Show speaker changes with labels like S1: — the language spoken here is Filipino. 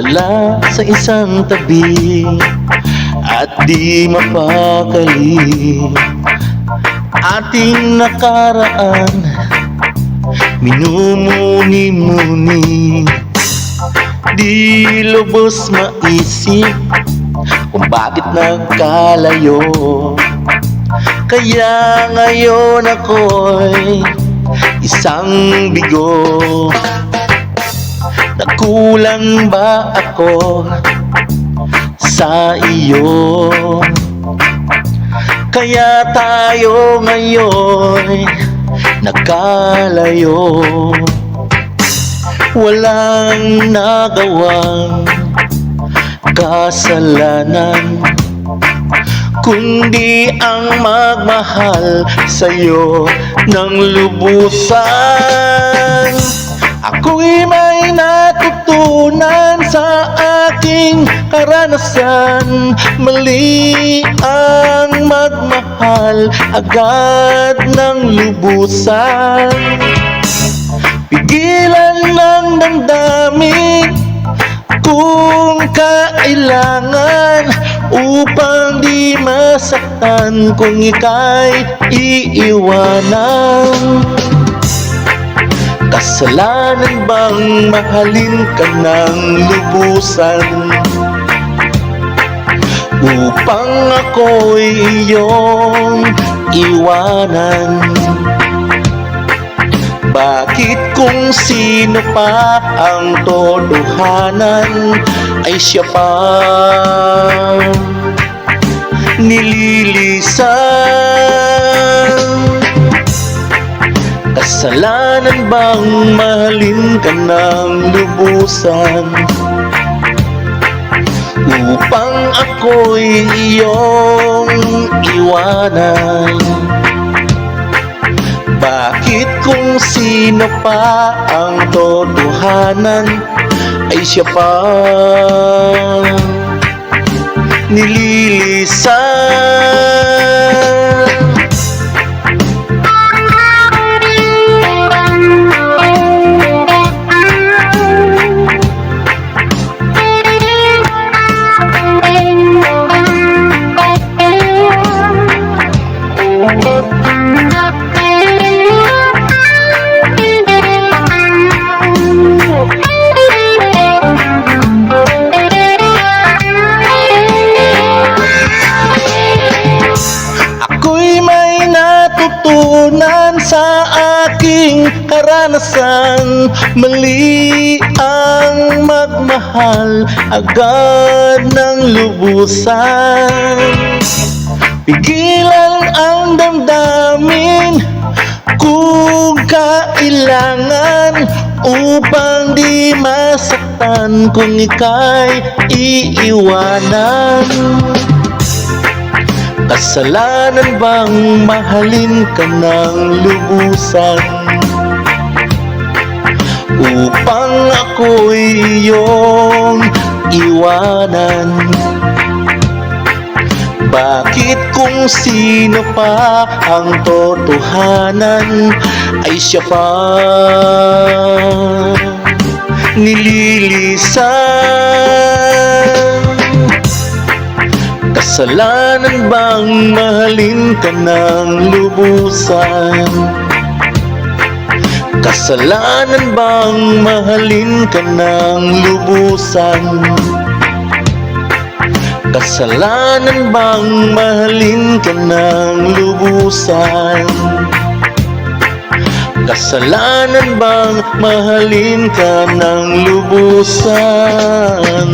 S1: Mula sa isang tabi at di mapakali, ating nakaraan minumuni-muni. Di lubos maisip kung bakit nagkalayo, kaya ngayon ako'y isang bigo. Nagkulang ba ako sa iyo? Kaya tayo ngayon nagkalayo. Walang nagawang kasalanan, kundi ang magmahal sa'yo ng lubusan. Ako'y may natutunan sa aking karanasan. Mali ang magmahal agad ng lubusan. Pigilan ng damdamin kung kailangan, upang di masaktan kung ika'y iiwanan. Kasalanan bang mahalin ka ng lubusan, upang ako'y iyong iwanan? Bakit kung sino pa ang totohanan ay siya pa nililisan? Kasalanan bang mahalin ka ng lubusan, upang ako'y iyong iwanan? Bakit kung sino pa ang totohanan ay siya pa nililisan? Natutunan sa aking karanasan, mali ang magmahal agad ng lubusan. Pigilan ang damdamin kung kailangan, upang di masaktan kung ika'y iiwanan. Kasalanan bang mahalin ka ng lubusan, upang ako'y iyong iwanan? Bakit kung sino pa ang totohanan ay siya pa nililisan? Kasalanan bang mahalin ka ng lubusan? Kasalanan bang mahalin ka ng lubusan? Kasalanan bang mahalin ka ng lubusan? Kasalanan bang mahalin ka ng lubusan?